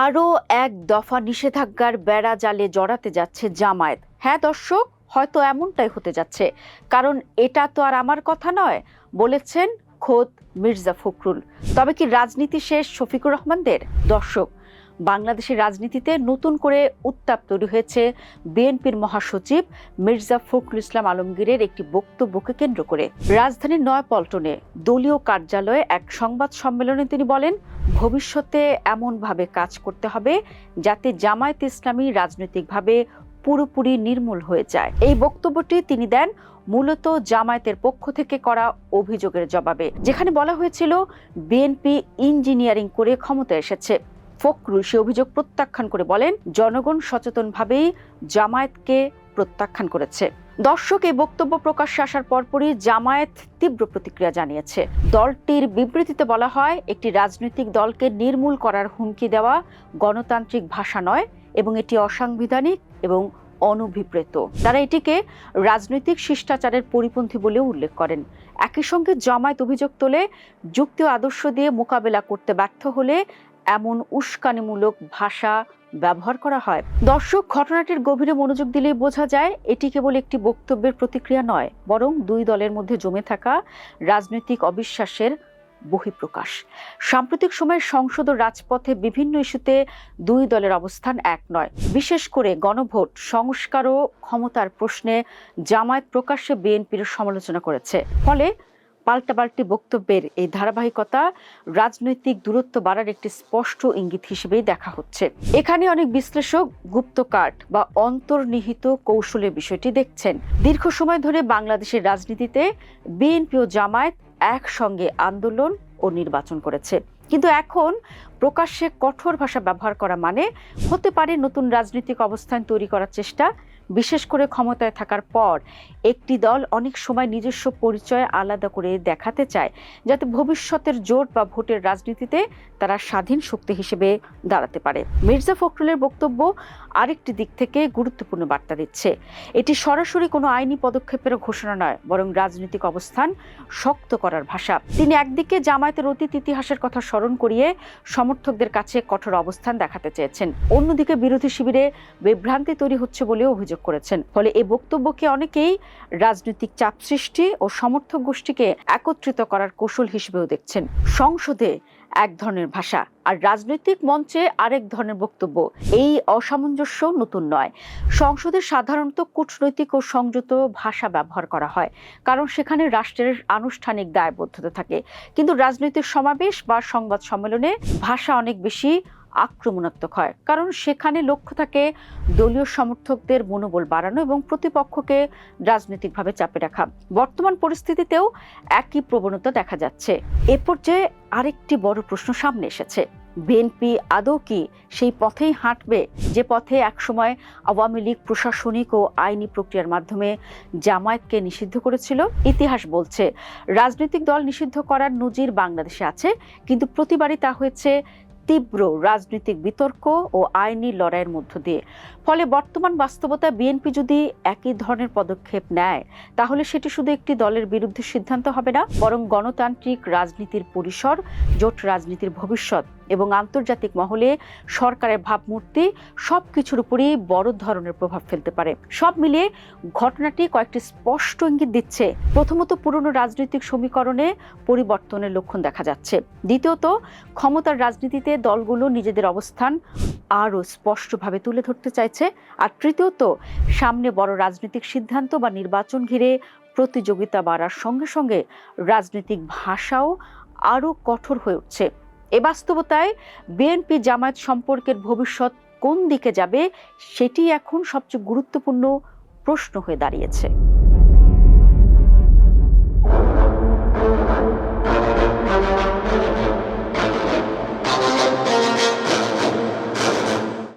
আরও এক দফা নিষেধাজ্ঞার বেড়া জালে জড়াতে যাচ্ছে জামায়াত। হ্যাঁ দর্শক, হয়তো এমনটাই হতে যাচ্ছে, কারণ এটা তো আর আমার কথা নয়, বলেছেন খোদ মির্জা ফখরুল। তবে কি রাজনীতি শেষ শফিকুর রহমানদের? দর্শক, বাংলাদেশের রাজনীতিতে নতুন করে উত্তাপ তৈরি হয়েছে বিএনপির মহাসচিব মির্জা ফখরুল ইসলাম আলমগীরের একটি বক্তব্যকে কেন্দ্র করে। রাজধানীর নয়াপল্টনে দলীয় কার্যালয়ে এক সংবাদ সম্মেলনে তিনি বলেন, ভবিষ্যতে এমনভাবে কাজ করতে হবে যাতে জামায়াত ইসলামী রাজনৈতিকভাবে পুরোপুরি নির্মূল হয়ে যায়। এই বক্তব্যটি তিনি দেন মূলত জামায়াতের পক্ষ থেকে করা অভিযোগের জবাবে, যেখানে বলা হয়েছিল বিএনপি ইঞ্জিনিয়ারিং করে ক্ষমতায় এসেছে। ফখরুল সে অভিযোগ প্রত্যাখ্যান করে বলেন, জনগণ সচেতনভাবেই জামায়াতকে প্রত্যাখ্যান করেছে। দর্শক, এই বক্তব্য প্রকাশ্যে আসার পরপরই জামায়াত তীব্র প্রতিক্রিয়া জানিয়েছে। দলটির বিবৃতিতে বলা হয়, একটি রাজনৈতিক দলকে নির্মূল করার হুমকি দেওয়া গণতান্ত্রিক ভাষা নয় এবং এটি অসাংবিধানিক এবং অনভিপ্রেত। তারা এটিকে রাজনৈতিক শিষ্টাচারের পরিপন্থী বলেও উল্লেখ করেন। একই সঙ্গে জামায়াত অভিযোগ তোলে, যুক্তি ও আদর্শ দিয়ে মোকাবেলা করতে ব্যর্থ হলে এমন উস্কানিমূলক ভাষা ব্যবহার করা হয়। দর্শক, ঘটনাটির গভীরে মনোযোগ দিলেই বোঝা যায় এটি কেবল একটি বক্তব্যের প্রতিক্রিয়া নয়, বরং দুই দলের মধ্যে জমে থাকা রাজনৈতিক অবিশ্বাসের বহিঃপ্রকাশ। সাম্প্রতিক সময়ে সংসদ ও রাজপথে বিভিন্ন ইস্যুতে দুই দলের অবস্থান এক নয়। বিশেষ করে গণভোট, সংস্কার ও ক্ষমতার প্রশ্নে জামায়াত প্রকাশ্যে বিএনপির সমালোচনা করেছে। ফলে পাল্টাপাল্টি বক্তব্যের এই ধারাবাহিকতা রাজনৈতিক দূরত্ব বাড়ার একটি স্পষ্ট ইঙ্গিত হিসেবেই দেখা হচ্ছে। এখানে অনেক বিশ্লেষক গুপ্তকাট বা অন্তর্নিহিত কৌশলের বিষয়টি দেখছেন। দীর্ঘ সময় ধরে বাংলাদেশের রাজনীতিতে বিএনপি ও জামায়াত একসঙ্গে আন্দোলন ও নির্বাচন করেছে, কিন্তু এখন প্রকাশ্যে কঠোর ভাষা ব্যবহার করা মানে হতে পারে নতুন রাজনৈতিক অবস্থান তৈরি করার চেষ্টা। বিশেষ করে ক্ষমতায় থাকার পর একটি দল অনেক সময় নিজস্ব পরিচয় আলাদা করে দেখাতে চায়, যাতে ভবিষ্যতের জোট বা ভোটের রাজনীতিতে তারা স্বাধীন শক্তি হিসেবে দাঁড়াতে পারে। মির্জা ফখরুলের বক্তব্য আরেকটি দিক থেকে গুরুত্বপূর্ণ বার্তা দিচ্ছে। এটি সরাসরি কোনো আইনি পদক্ষেপের ঘোষণা নয়, বরং রাজনৈতিক অবস্থান শক্ত করার ভাষা। তিনি একদিকে জামায়াতের অতীত ইতিহাসের কথা স্মরণ করিয়ে সমর্থকদের কাছে কঠোর অবস্থান দেখাতে চেয়েছেন, অন্যদিকে বিরোধী শিবিরে বিভ্রান্তি তৈরি হচ্ছে বলেও অভিযোগ করেছেন। ফলে এই বক্তব্যকে অনেকেই রাজনৈতিক চাপ সৃষ্টি ও সমর্থক গোষ্ঠীকে একত্রিত করার কৌশল হিসেবেও দেখছেন। সংসদে এক ধরনের ভাষা আর রাজনৈতিক মঞ্চে আরেক ধরনের বক্তব্য, এই অসামঞ্জস্য নতুন নয়। সংসদে সাধারণত কূটনৈতিক ও সংযত ভাষা ব্যবহার করা হয়, কারণ সেখানে রাষ্ট্রের আনুষ্ঠানিক দায়বদ্ধতা থাকে। কিন্তু রাজনৈতিক সমাবেশ বা সংবাদ সম্মেলনে ভাষা অনেক বেশি আক্রমণাত্মক হয়, কারণ সেখানে লক্ষ্য থাকে দলীয় সমর্থকদের মনোবল বাড়ানো এবং প্রতিপক্ষকে রাজনৈতিকভাবে চাপে রাখা। বর্তমান পরিস্থিতিতেও একই প্রবণতা দেখা যাচ্ছে। এ পর্যায়ে আরেকটি বড় প্রশ্ন সামনে এসেছে, বিএনপি আদৌ কি সেই পথেই হাঁটবে যে পথে একসময় আওয়ামী লীগ প্রশাসনিক ও আইনি প্রক্রিয়ার মাধ্যমে জামায়াতকে নিষিদ্ধ করেছিল? ইতিহাস বলছে, রাজনৈতিক দল নিষিদ্ধ করার নজির বাংলাদেশে আছে, কিন্তু প্রতিবারই তা হয়েছে তীব্র রাজনৈতিক বিতর্ক ও আইনি লড়াইয়ের মধ্য দিয়ে। ফলে বর্তমান বাস্তবতা, বিএনপি যদি একই ধরনের পদক্ষেপ নেয়, তাহলে সেটি শুধু একটি দলের বিরুদ্ধে সিদ্ধান্ত হবে না, বরং গণতান্ত্রিক রাজনীতির পরিসর, জোট রাজনীতির ভবিষ্যৎ এবং আন্তর্জাতিক মহলে সরকারের ভাবমূর্তি সবকিছুর উপরই বড় ধরনের প্রভাব ফেলতে পারে। সব মিলিয়ে ঘটনাটি কয়েকটি স্পষ্ট ইঙ্গিত দিচ্ছে। প্রথমত, পুরনো রাজনৈতিক সমীকরণে পরিবর্তনের লক্ষণ দেখা যাচ্ছে। দ্বিতীয়ত, ক্ষমতার রাজনীতিতে দলগুলো নিজেদের অবস্থান আরও স্পষ্টভাবে তুলে ধরতে চাইছে। আর তৃতীয়ত, সামনে বড় রাজনৈতিক সিদ্ধান্ত বা নির্বাচন ঘিরে প্রতিযোগিতা বাড়ার সঙ্গে সঙ্গে রাজনৈতিক ভাষাও আরও কঠোর হয়ে উঠছে। এ বাস্তবতায় বিএনপি জামায়াত সম্পর্কের ভবিষ্যৎ কোন দিকে যাবে, সেটি এখন সবচেয়ে গুরুত্বপূর্ণ প্রশ্ন হয়ে দাঁড়িয়েছে।